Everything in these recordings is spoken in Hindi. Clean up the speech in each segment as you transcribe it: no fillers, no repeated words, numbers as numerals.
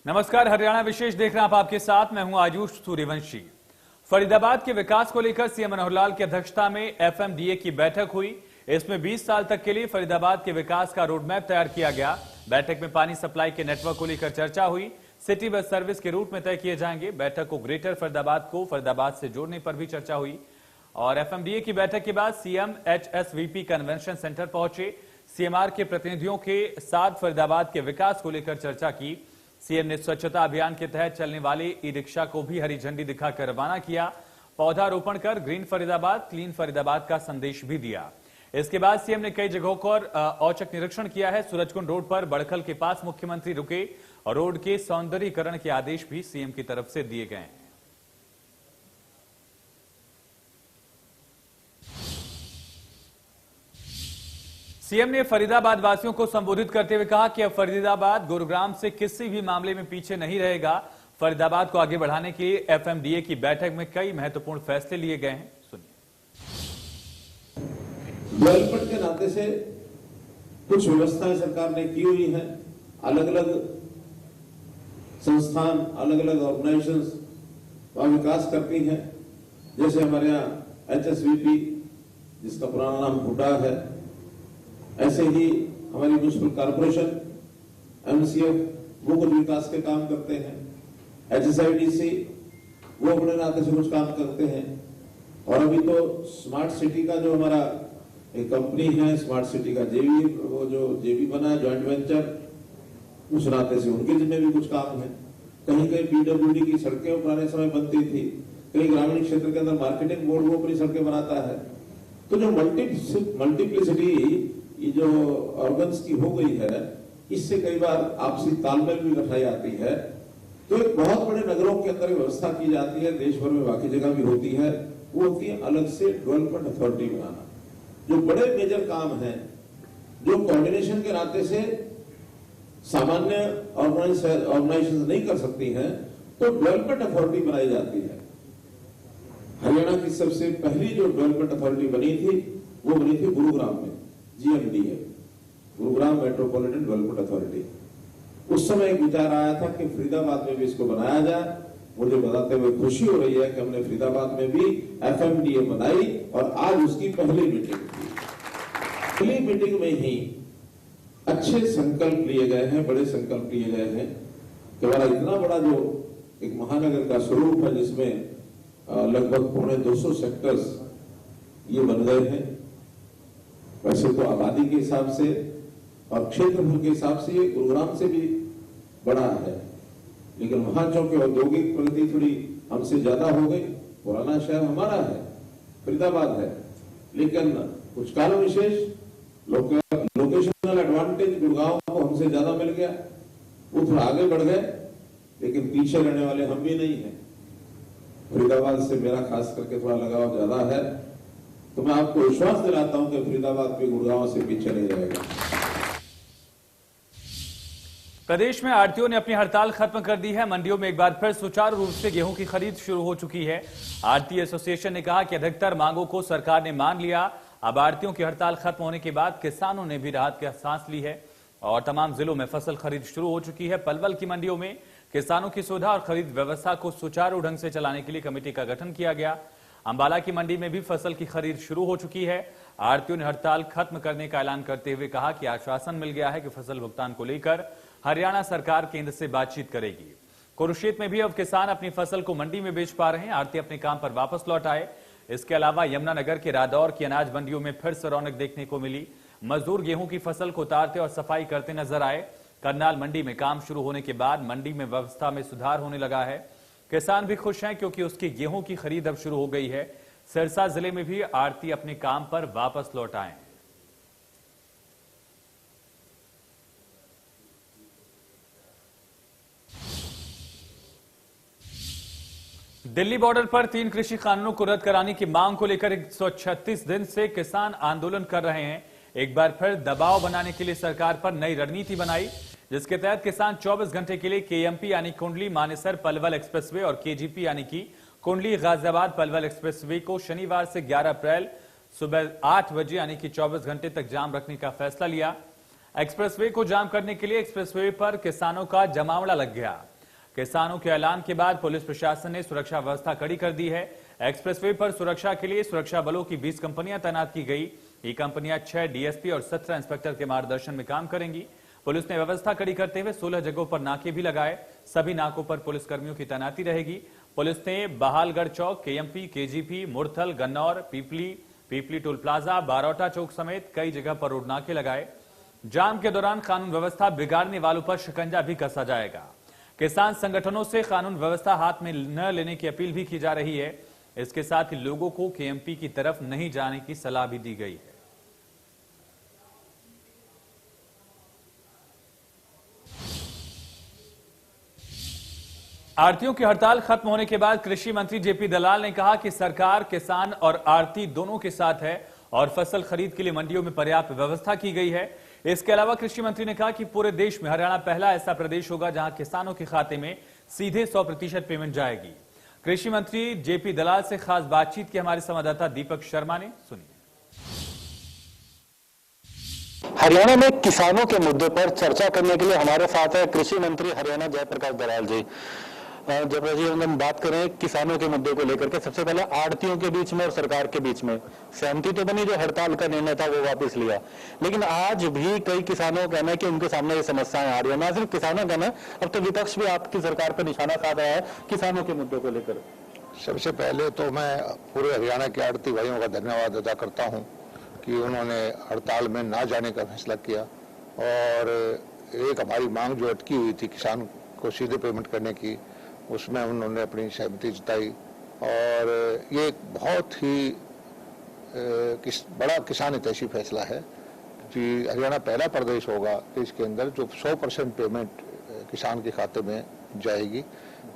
नमस्कार, हरियाणा विशेष देख रहे हैं आप, आपके साथ मैं हूं आयुष सूर्यवंशी। फरीदाबाद के विकास को लेकर सीएम मनोहर लाल की अध्यक्षता में एफएमडीए की बैठक हुई। इसमें 20 साल तक के लिए फरीदाबाद के विकास का रोडमैप तैयार किया गया। बैठक में पानी सप्लाई के नेटवर्क को लेकर चर्चा हुई। सिटी बस सर्विस के रूट में तय किए जाएंगे। बैठक को ग्रेटर फरीदाबाद को फरीदाबाद से जोड़ने पर भी चर्चा हुई। और एफएमडीए की बैठक के बाद सीएम एचएसवीपी कन्वेंशन सेंटर पहुंचे। सीएमआर के प्रतिनिधियों के साथ फरीदाबाद के विकास को लेकर चर्चा की। सीएम ने स्वच्छता अभियान के तहत चलने वाले ई रिक्शा को भी हरी झंडी दिखाकर रवाना किया। पौधारोपण कर ग्रीन फरीदाबाद क्लीन फरीदाबाद का संदेश भी दिया। इसके बाद सीएम ने कई जगहों पर औचक निरीक्षण किया है। सूरजकुंड रोड पर बड़खल के पास मुख्यमंत्री रुके और रोड के सौंदर्यीकरण के आदेश भी सीएम की तरफ से दिए गए। सीएम ने फरीदाबाद वासियों को संबोधित करते हुए कहा कि अब फरीदाबाद गुरुग्राम से किसी भी मामले में पीछे नहीं रहेगा। फरीदाबाद को आगे बढ़ाने के लिए एफएमडीए की बैठक में कई महत्वपूर्ण फैसले लिए गए हैं। सुनिए। डेवलपमेंट के नाते से कुछ व्यवस्थाएं सरकार ने की हुई है। अलग अलग संस्थान, अलग अलग ऑर्गेनाइजेशंस वहां विकास करती हैं। जैसे हमारे यहाँ एचएसवीपी, जिसका पुराना नाम हुडा है, ऐसे ही हमारी म्युनिसिपल कॉर्पोरेशन एमसीएफ वो कुछ विकास के काम करते हैं। एचएसआईडीसी वो अपने नाते से कुछ काम करते हैं। और अभी तो स्मार्ट सिटी का जो हमारा एक कंपनी है, स्मार्ट सिटी का जेवी, वो जो जेवी बना है ज्वाइंट वेंचर, उस नाते से उनके जिम्मे भी कुछ काम है। कहीं कहीं पीडब्ल्यूडी की सड़कें पुराने समय बनती थी, कहीं ग्रामीण क्षेत्र के अंदर मार्केटिंग बोर्ड वो अपनी सड़कें बनाता है। तो जो मल्टीप्लिसिटी ये जो ऑर्गन्स की हो गई है, इससे कई बार आपसी तालमेल में कठिनाई आती है। तो एक बहुत बड़े नगरों के अंदर व्यवस्था की जाती है, देश भर में बाकी जगह भी होती है। वो होती है अलग से डेवलपमेंट अथॉरिटी बनाना। जो बड़े मेजर काम हैं, जो कोऑर्डिनेशन के नाते से सामान्य ऑर्गेनाइजेशन नहीं कर सकती हैं, तो डेवलपमेंट अथॉरिटी बनाई जाती है। हरियाणा की सबसे पहली जो डेवलपमेंट अथॉरिटी बनी थी, वो बनी थी गुरुग्राम में, GMDA, Gurugram metropolitan development authority. उस समय एक विचार आया था कि फरीदाबाद में भी इसको बनाया जाए। मुझे बताते हुए खुशी हो रही है कि हमने फरीदाबाद में भी एफएमडीए बनाई और आज उसकी पहली मीटिंग थी। पहली मीटिंग में ही अच्छे संकल्प लिए गए हैं, बड़े संकल्प लिए गए हैं कि हमारा इतना बड़ा जो एक महानगर का स्वरूप है, जिसमें लगभग 250 सेक्टर्स ये बन गए हैं। वैसे तो आबादी के हिसाब से और क्षेत्रफल के हिसाब से ये गुरुग्राम से भी बड़ा है, लेकिन वहां चूंकि औद्योगिक प्रगति थोड़ी हमसे ज्यादा हो गई। पुराना शहर हमारा है, फरीदाबाद है, लेकिन कुछ कारण विशेष लोकेशनल एडवांटेज गुड़गांव को हमसे ज्यादा मिल गया। वो थोड़ा आगे बढ़ गए, लेकिन पीछे रहने वाले हम भी नहीं हैं। फरीदाबाद से मेरा खास करके थोड़ा लगाव ज्यादा है, तो मैं आपको विश्वास दिलाता हूं कि फरीदाबाद भी गुड़गांव से पीछे नहीं रहेगा। प्रदेश में आढ़तियों ने अपनी हड़ताल खत्म कर दी है। मंडियों में एक बार फिर सुचारू रूप से गेहूं की खरीद शुरू हो चुकी है। आढ़ती एसोसिएशन ने कहा कि अधिकतर मांगों को सरकार ने मान लिया। अब आढ़तियों की हड़ताल खत्म होने के बाद किसानों ने भी राहत की सांस ली है और तमाम जिलों में फसल खरीद शुरू हो चुकी है। पलवल की मंडियों में किसानों की सुविधा और खरीद व्यवस्था को सुचारू ढंग से चलाने के लिए कमेटी का गठन किया गया। अंबाला की मंडी में भी फसल की खरीद शुरू हो चुकी है। आढ़तियों ने हड़ताल खत्म करने का ऐलान करते हुए कहा कि आश्वासन मिल गया है कि फसल भुगतान को लेकर हरियाणा सरकार केंद्र से बातचीत करेगी। कुरुक्षेत्र में भी अब किसान अपनी फसल को मंडी में बेच पा रहे हैं। आढ़ती अपने काम पर वापस लौट आए। इसके अलावा यमुनानगर के रादौर की अनाज मंडियों में फिर से रौनक देखने को मिली। मजदूर गेहूं की फसल को उतारते और सफाई करते नजर आए। करनाल मंडी में काम शुरू होने के बाद मंडी में व्यवस्था में सुधार होने लगा है। किसान भी खुश हैं क्योंकि उसकी गेहूं की खरीद अब शुरू हो गई है। सिरसा जिले में भी आढ़ती अपने काम पर वापस लौट आए। दिल्ली बॉर्डर पर 3 कृषि कानूनों को रद्द कराने की मांग को लेकर 136 दिन से किसान आंदोलन कर रहे हैं। एक बार फिर दबाव बनाने के लिए सरकार पर नई रणनीति बनाई, जिसके तहत किसान 24 घंटे के लिए केएमपी यानी कुंडली मानेसर पलवल एक्सप्रेसवे और केजीपी यानी कि कुंडली गाजियाबाद पलवल एक्सप्रेसवे को शनिवार से 11 अप्रैल सुबह 8 बजे यानी कि 24 घंटे तक जाम रखने का फैसला लिया। एक्सप्रेसवे को जाम करने के लिए एक्सप्रेसवे पर किसानों का जमावड़ा लग गया। किसानों के ऐलान के बाद पुलिस प्रशासन ने सुरक्षा व्यवस्था कड़ी कर दी है। एक्सप्रेसवे पर सुरक्षा के लिए सुरक्षा बलों की 20 कंपनियां तैनात की गई। ये कंपनियां 6 डीएसपी और 17 इंस्पेक्टर के मार्गदर्शन में काम करेंगी। पुलिस ने व्यवस्था कड़ी करते हुए 16 जगहों पर नाके भी लगाए। सभी नाकों पर पुलिसकर्मियों की तैनाती रहेगी। पुलिस ने बहालगढ़ चौक, केएमपी, केजीपी, मुरथल, गन्नौर, पीपली टोल प्लाजा, बारोटा चौक समेत कई जगह पर रोड नाके लगाए। जाम के दौरान कानून व्यवस्था बिगाड़ने वालों पर शिकंजा भी कसा जाएगा। किसान संगठनों से कानून व्यवस्था हाथ में न लेने की अपील भी की जा रही है। इसके साथ ही लोगों को केएमपी की तरफ नहीं जाने की सलाह भी दी गई है। आढ़तियों की हड़ताल खत्म होने के बाद कृषि मंत्री जेपी दलाल ने कहा कि सरकार किसान और आढ़ती दोनों के साथ है और फसल खरीद के लिए मंडियों में पर्याप्त व्यवस्था की गई है। इसके अलावा कृषि मंत्री ने कहा कि पूरे देश में हरियाणा पहला ऐसा प्रदेश होगा जहां किसानों के खाते में सीधे 100% पेमेंट जाएगी। कृषि मंत्री जेपी दलाल से खास बातचीत की हमारे संवाददाता दीपक शर्मा ने सुनी। हरियाणा में किसानों के मुद्दे पर चर्चा करने के लिए हमारे साथ है कृषि मंत्री हरियाणा जयप्रकाश दलाल जी। जब हम बात करें किसानों के मुद्दे को लेकर के, सबसे पहले आढ़तियों के बीच में और सरकार के बीच में सहमति तो बनी, जो हड़ताल का निर्णय था वो वापस लिया, लेकिन आज भी कई किसानों का कहना है कि उनके सामने ये समस्याएं आ रही है। ना सिर्फ किसानों का कहना है, अब तो विपक्ष भी आपकी सरकार पर निशाना साध रहा है किसानों के मुद्दों को लेकर। सबसे पहले तो मैं पूरे हरियाणा के आढ़ती भाइयों का धन्यवाद अदा करता हूँ कि उन्होंने हड़ताल में ना जाने का फैसला किया और एक हमारी मांग जो अटकी हुई थी किसान को सीधे पेमेंट करने की, उसमें उन्होंने अपनी सहमति जताई। और ये एक बहुत ही बड़ा किसान हितैषी फैसला है कि हरियाणा पहला प्रदेश होगा इसके अंदर जो 100% पेमेंट किसान के खाते में जाएगी।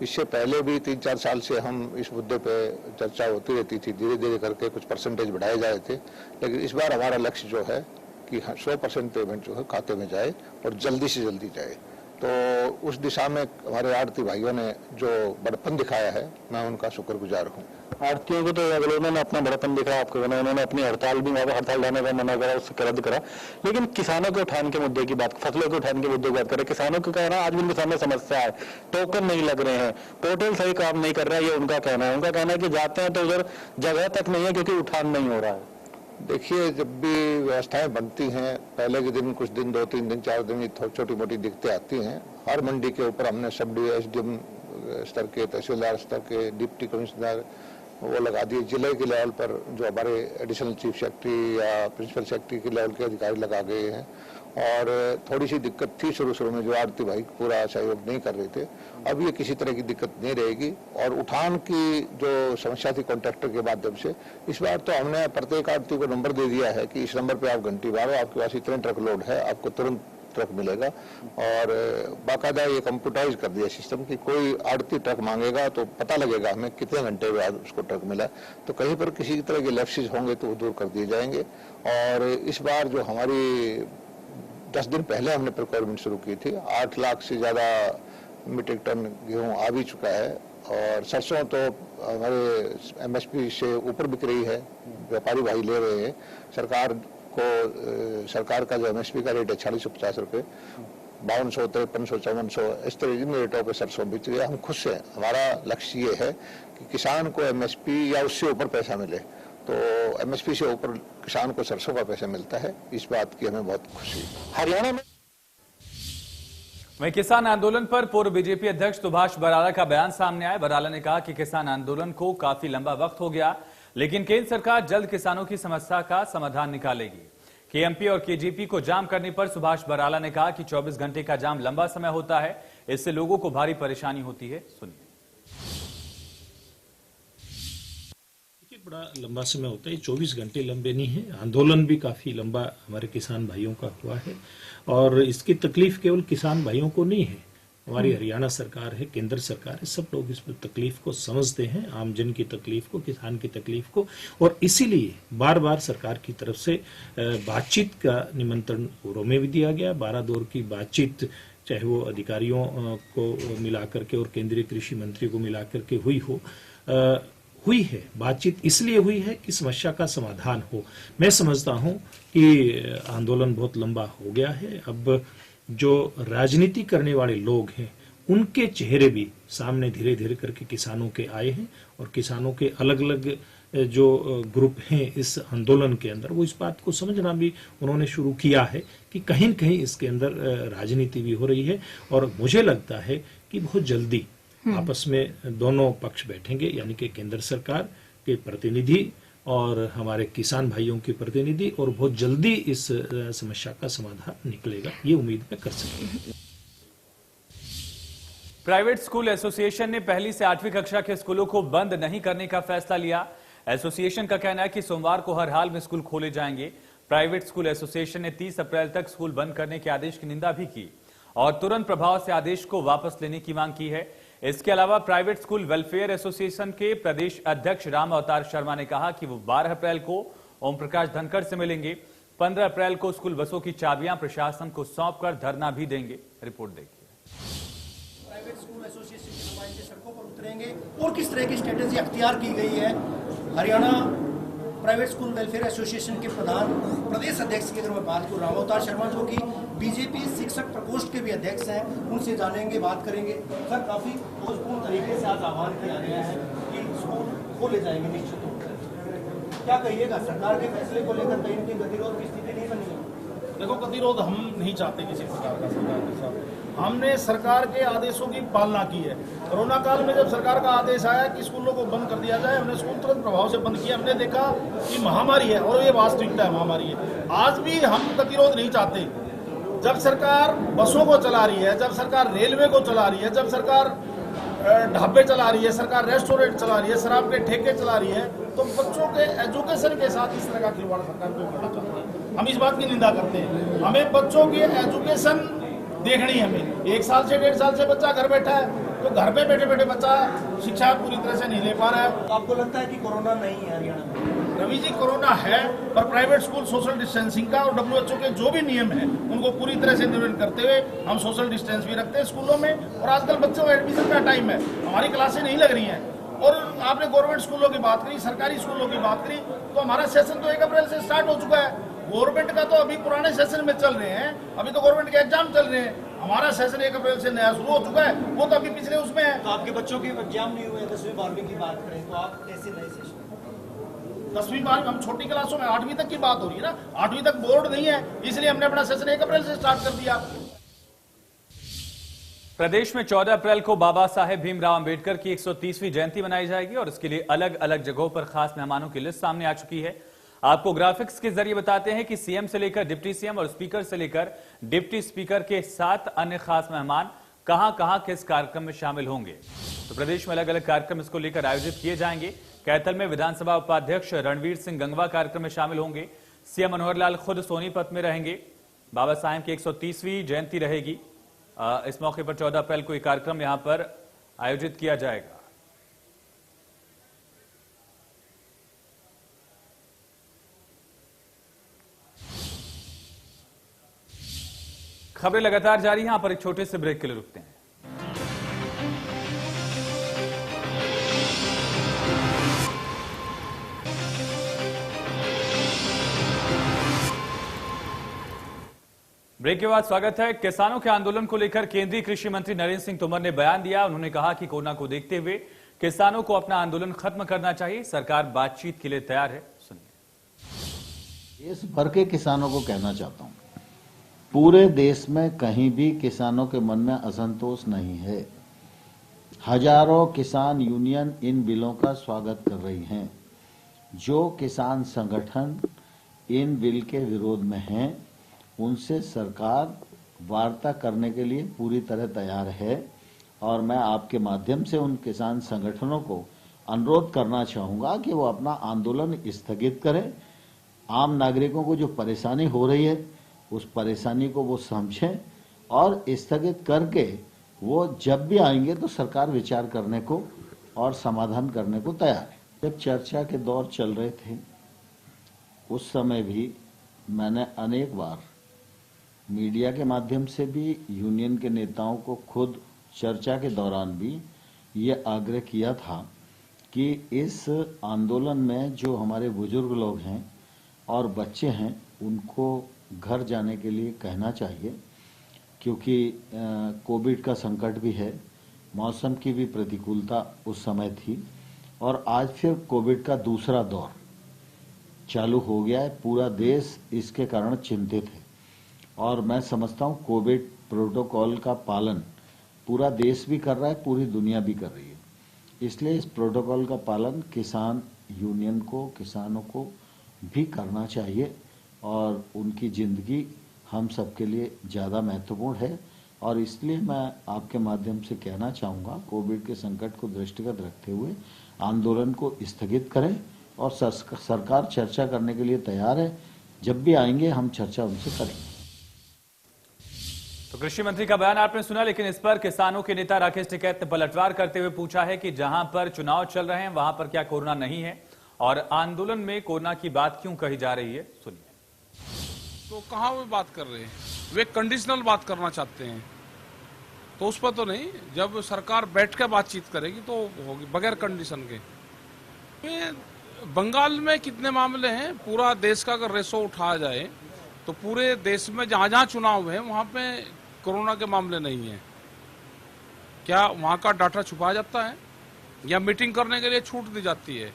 इससे पहले भी 3-4 साल से हम इस मुद्दे पे चर्चा होती रहती थी, धीरे धीरे करके कुछ परसेंटेज बढ़ाए जा रहे थे, लेकिन इस बार हमारा लक्ष्य जो है कि 100% पेमेंट जो है खाते में जाए और जल्दी से जल्दी जाए। तो उस दिशा में हमारे आढ़ती भाइयों ने जो बड़पन दिखाया है, मैं उनका शुक्रगुजार हूँ। आढ़तियों को तो अगर उन्होंने अपना बड़पन दिखाया आपको, उन्होंने अपनी हड़ताल भी हड़ताल जाने का मना करा, उससे रद्द करा, लेकिन किसानों के उठान के मुद्दे की बात, फसलों के उठान के मुद्दे की बात करें, किसानों का कहना आज भी उनके सामने समस्या है, टोकन नहीं लग रहे हैं, पोर्टल सही काम नहीं कर रहा है, ये उनका कहना है। उनका कहना है कि जाते हैं तो उधर जगह तक नहीं है क्योंकि उठान नहीं हो रहा है। देखिए, जब भी व्यवस्थाएं बनती हैं, पहले के दिन कुछ दिन 2-3 दिन 4 दिन छोटी मोटी दिक्कतें आती हैं। हर मंडी के ऊपर हमने सब एसडीएम स्तर के, तहसीलदार स्तर के, डिप्टी कमिश्नर वो लगा दिए। जिले के लेवल पर जो हमारे एडिशनल चीफ सेक्रेटरी या प्रिंसिपल सेक्रेटरी के लेवल के अधिकारी लगा गए हैं। और थोड़ी सी दिक्कत थी शुरू में, जो आढ़ती भाई पूरा सहयोग नहीं कर रहे थे। अब ये किसी तरह की दिक्कत नहीं रहेगी। और उठान की जो समस्या थी कॉन्ट्रैक्टर के माध्यम से, इस बार तो हमने प्रत्येक आढ़ती को नंबर दे दिया है कि इस नंबर पे आप घंटी मारो, आपके पास इतने ट्रक लोड है, आपको तुरंत ट्रक मिलेगा। और बाकायदा ये कंप्यूटराइज कर दिया सिस्टम कि कोई आढ़ती ट्रक मांगेगा तो पता लगेगा हमें कितने घंटे बाद उसको ट्रक मिला। तो कहीं पर किसी तरह के लैप्सेस होंगे तो वो दूर कर दिए जाएंगे। और इस बार जो हमारी 10 दिन पहले हमने प्रोक्योरमेंट शुरू की थी, 8 लाख से ज़्यादा मीट्रिक टन गेहूँ आ भी चुका है। और सरसों तो हमारे एमएसपी से ऊपर बिक रही है, व्यापारी भाई ले रहे हैं। सरकार का जो एमएसपी का रेट है 4650 रुपये, 5200, 5300, 5400 इस तरह के रेटों पर सरसों बिक रही है। हम खुश हैं। हमारा लक्ष्य ये है कि किसान को एमएसपी या उससे ऊपर पैसा मिले। तो एमएसपी से ऊपर किसान को सरसों का पैसा मिलता है, इस बात की हमें बहुत खुशी है। हरियाणा में वहीं किसान आंदोलन पर पूर्व बीजेपी अध्यक्ष सुभाष बराला का बयान सामने आया। बराला ने कहा कि किसान आंदोलन को काफी लंबा वक्त हो गया, लेकिन केंद्र सरकार जल्द किसानों की समस्या का समाधान निकालेगी। केएमपी और केजीपी को जाम करने पर सुभाष बराला ने कहा कि 24 घंटे का जाम लंबा समय होता है, इससे लोगों को भारी परेशानी होती है। सुनिए। बड़ा लंबा समय होता है, 24 घंटे लंबे नहीं है। आंदोलन भी काफी लंबा हमारे किसान भाइयों का हुआ है और इसकी तकलीफ केवल किसान भाइयों को नहीं है, हमारी हरियाणा सरकार है, केंद्र सरकार है, सब लोग इस तकलीफ को समझते हैं, आमजन की तकलीफ को, किसान की तकलीफ को। और इसीलिए बार बार सरकार की तरफ से बातचीत का निमंत्रण पूर्व में भी दिया गया। 12 दौर की बातचीत, चाहे वो अधिकारियों को मिलाकर के और केंद्रीय कृषि मंत्री को मिलाकर के हुई है। बातचीत इसलिए हुई है कि समस्या का समाधान हो। मैं समझता हूं कि आंदोलन बहुत लंबा हो गया है। अब जो राजनीति करने वाले लोग हैं उनके चेहरे भी सामने धीरे धीरे करके किसानों के आए हैं और किसानों के अलग अलग जो ग्रुप हैं इस आंदोलन के अंदर, वो इस बात को समझना भी उन्होंने शुरू किया है कि कहीं न कहीं इसके अंदर राजनीति भी हो रही है। और मुझे लगता है कि बहुत जल्दी आपस में दोनों पक्ष बैठेंगे, यानी कि केंद्र सरकार के प्रतिनिधि और हमारे किसान भाइयों के प्रतिनिधि, और बहुत जल्दी इस समस्या का समाधान निकलेगा, ये उम्मीद मैं कर सकता हूं। प्राइवेट स्कूल एसोसिएशन ने पहली से 8वीं कक्षा के स्कूलों को बंद नहीं करने का फैसला लिया। एसोसिएशन का कहना है कि सोमवार को हर हाल में स्कूल खोले जाएंगे। प्राइवेट स्कूल एसोसिएशन ने 30 अप्रैल तक स्कूल बंद करने के आदेश की निंदा भी की और तुरंत प्रभाव से आदेश को वापस लेने की मांग की है। इसके अलावा प्राइवेट स्कूल वेलफेयर एसोसिएशन के प्रदेश अध्यक्ष राम अवतार शर्मा ने कहा कि वो 12 अप्रैल को ओम प्रकाश धनखड़ से मिलेंगे। 15 अप्रैल को स्कूल बसों की चाबियां प्रशासन को सौंपकर धरना भी देंगे। रिपोर्ट देखिए। प्राइवेट स्कूल एसोसिएशन के नुमाइंदे सड़कों पर उतरेंगे और किस तरह की स्ट्रेटेजी अख्तियार की गई है। Haryana private school welfare association के प्रदेश अध्यक्ष की अगर मैं बात करूँ, राम अवतार शर्मा, जो कि बीजेपी शिक्षक प्रकोष्ठ के भी अध्यक्ष हैं, उनसे जानेंगे, बात करेंगे। सर, काफी ठोसपूर्ण तरीके से आज आह्वान किया गया है कि स्कूल खोले जाएंगे निश्चित रूप से, क्या कहिएगा? सरकार के फैसले को लेकर कहीं की गतिरोध की स्थिति नहीं बनी है? देखो, गतिरोध हम नहीं चाहते किसी प्रकार का सरकार के साथ। हमने सरकार के आदेशों की पालना की है। कोरोना काल में जब सरकार का आदेश आया कि स्कूलों को बंद कर दिया जाए, हमने स्कूल तुरंत प्रभाव से बंद किया। हमने देखा कि महामारी है और ये वास्तविकता है, महामारी है। आज भी हम गतिरोध नहीं चाहते। जब सरकार बसों को चला रही है, जब सरकार रेलवे को चला रही है, जब सरकार ढाबे चला रही है, सरकार रेस्टोरेंट चला रही है, शराब के ठेके चला रही है, तो बच्चों के एजुकेशन के साथ इस तरह का खिलवाड़ सरकार क्यों करना चाहती है? हम इस बात की निंदा करते हैं। हमें बच्चों की एजुकेशन देखनी। हमें 1 साल से 1.5 साल से बच्चा घर बैठा है, तो घर पे बैठे बैठे बच्चा शिक्षा पूरी तरह से नहीं ले पा रहा है। तो आपको लगता है कि कोरोना नहीं है हरियाणा में? रवि जी, कोरोना है, पर प्राइवेट स्कूल सोशल डिस्टेंसिंग का और WHO के जो भी नियम है उनको पूरी तरह से निर्वहन करते हुए हम सोशल डिस्टेंस भी रखते हैं स्कूलों में। और आजकल बच्चों का एडमिशन का टाइम है, हमारी क्लासें नहीं लग रही हैं। और आपने गवर्नमेंट स्कूलों की बात करी, सरकारी स्कूलों की बात करी, तो हमारा सेशन तो 1 अप्रैल से स्टार्ट हो चुका है। गवर्नमेंट का तो अभी पुराने सेशन में चल रहे हैं, अभी तो गवर्नमेंट के एग्जाम चल रहे हैं। हमारा सेशन 1 अप्रैल से नया शुरू हो चुका है, वो तो अभी पिछले उसमें है। तो आपके बच्चों के एग्जाम नहीं हुए, 10वीं 12वीं की बात करें तो आप कैसे नए सेशन? 10वीं 12वीं हम छोटी क्लासों में 8वीं तक की बात हो रही है ना, 8वीं तक बोर्ड नहीं है, इसलिए हमने अपना सेशन 1 अप्रैल से स्टार्ट कर दिया। प्रदेश में 14 अप्रैल को बाबा साहेब भीमराव अंबेडकर की 130वीं जयंती मनाई जाएगी और इसके लिए अलग अलग जगहों पर खास मेहमानों की लिस्ट सामने आ चुकी है। आपको ग्राफिक्स के जरिए बताते हैं कि सीएम से लेकर डिप्टी सीएम और स्पीकर से लेकर डिप्टी स्पीकर के 7 अन्य खास मेहमान कहां किस कार्यक्रम में शामिल होंगे। तो प्रदेश में अलग अलग कार्यक्रम इसको लेकर आयोजित किए जाएंगे। कैथल में विधानसभा उपाध्यक्ष रणवीर सिंह गंगवा कार्यक्रम में शामिल होंगे। सीएम मनोहर लाल खुद सोनीपत में रहेंगे। बाबा साहेब की 130वीं जयंती रहेगी। इस मौके पर 14 अप्रैल को यह कार्यक्रम यहां पर आयोजित किया जाएगा। खबरें लगातार जारी हैं, यहां पर एक छोटे से ब्रेक के लिए रुकते हैं। ब्रेक के बाद स्वागत है। किसानों के आंदोलन को लेकर केंद्रीय कृषि मंत्री नरेंद्र सिंह तोमर ने बयान दिया। उन्होंने कहा कि कोरोना को देखते हुए किसानों को अपना आंदोलन खत्म करना चाहिए। सरकार बातचीत के लिए तैयार है। सुनिए। देश भर के किसानों को कहना चाहता हूं, पूरे देश में कहीं भी किसानों के मन में असंतोष नहीं है। हजारों किसान यूनियन इन बिलों का स्वागत कर रही हैं। जो किसान संगठन इन बिल के विरोध में हैं, उनसे सरकार वार्ता करने के लिए पूरी तरह तैयार है और मैं आपके माध्यम से उन किसान संगठनों को अनुरोध करना चाहूंगा कि वो अपना आंदोलन स्थगित करें। आम नागरिकों को जो परेशानी हो रही है, उस परेशानी को वो समझें और स्थगित करके वो जब भी आएंगे तो सरकार विचार करने को और समाधान करने को तैयार है। जब चर्चा के दौर चल रहे थे, उस समय भी मैंने अनेक बार मीडिया के माध्यम से भी, यूनियन के नेताओं को खुद चर्चा के दौरान भी ये आग्रह किया था कि इस आंदोलन में जो हमारे बुजुर्ग लोग हैं और बच्चे हैं, उनको घर जाने के लिए कहना चाहिए क्योंकि कोविड का संकट भी है, मौसम की भी प्रतिकूलता उस समय थी और आज फिर कोविड का दूसरा दौर चालू हो गया है। पूरा देश इसके कारण चिंतित है और मैं समझता हूं कोविड प्रोटोकॉल का पालन पूरा देश भी कर रहा है, पूरी दुनिया भी कर रही है। इसलिए इस प्रोटोकॉल का पालन किसान यूनियन को, किसानों को भी करना चाहिए और उनकी जिंदगी हम सबके लिए ज़्यादा महत्वपूर्ण है। और इसलिए मैं आपके माध्यम से कहना चाहूँगा, कोविड के संकट को दृष्टिगत रखते हुए आंदोलन को स्थगित करें और सरकार चर्चा करने के लिए तैयार है। जब भी आएंगे हम चर्चा उनसे करेंगे। तो कृषि मंत्री का बयान आपने सुना, लेकिन इस पर किसानों के नेता राकेश टिकैत ने पलटवार करते हुए पूछा है कि जहां पर चुनाव चल रहे हैं वहां पर क्या कोरोना नहीं है और आंदोलन में कोरोना की बात क्यों कही जा रही है। सुनिए। तो कहां वे बात कर रहे हैं? वे कंडीशनल बात करना चाहते हैं, तो उस पर तो नहीं। जब सरकार बैठ कर बातचीत करेगी तो होगी बगैर कंडीशन के। बंगाल में कितने मामले हैं? पूरा देश का अगर रेशो उठाया जाए तो पूरे देश में जहां जहां चुनाव है वहां पे कोरोना के मामले नहीं है। क्या वहां का डाटा छुपाया जाता है या मीटिंग करने के लिए छूट दी जाती है?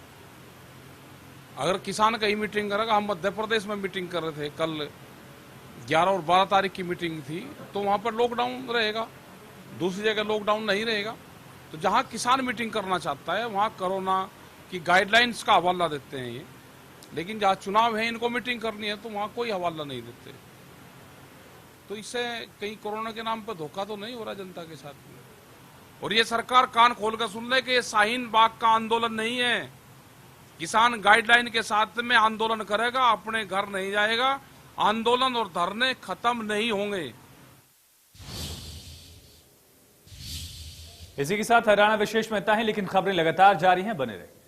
अगर किसान कहीं मीटिंग करेगा, हम मध्य प्रदेश में मीटिंग कर रहे थे, कल 11 और 12 तारीख की मीटिंग थी, तो वहां पर लॉकडाउन रहेगा, दूसरी जगह लॉकडाउन नहीं रहेगा। तो जहां किसान मीटिंग करना चाहता है वहां कोरोना की गाइडलाइंस का हवाला देते हैं ये, लेकिन जहां चुनाव है, इनको मीटिंग करनी है, तो वहां कोई हवाला नहीं देते। तो इससे कहीं कोरोना के नाम पर धोखा तो नहीं हो रहा जनता के साथ में। और ये सरकार कान खोल कर सुन ले कि ये शाहीन बाग का आंदोलन नहीं है। किसान गाइडलाइन के साथ में आंदोलन करेगा, अपने घर नहीं जाएगा। आंदोलन और धरने खत्म नहीं होंगे। इसी के साथ हरियाणा विशेष में इतना ही, लेकिन खबरें लगातार जारी हैं, बने रहे।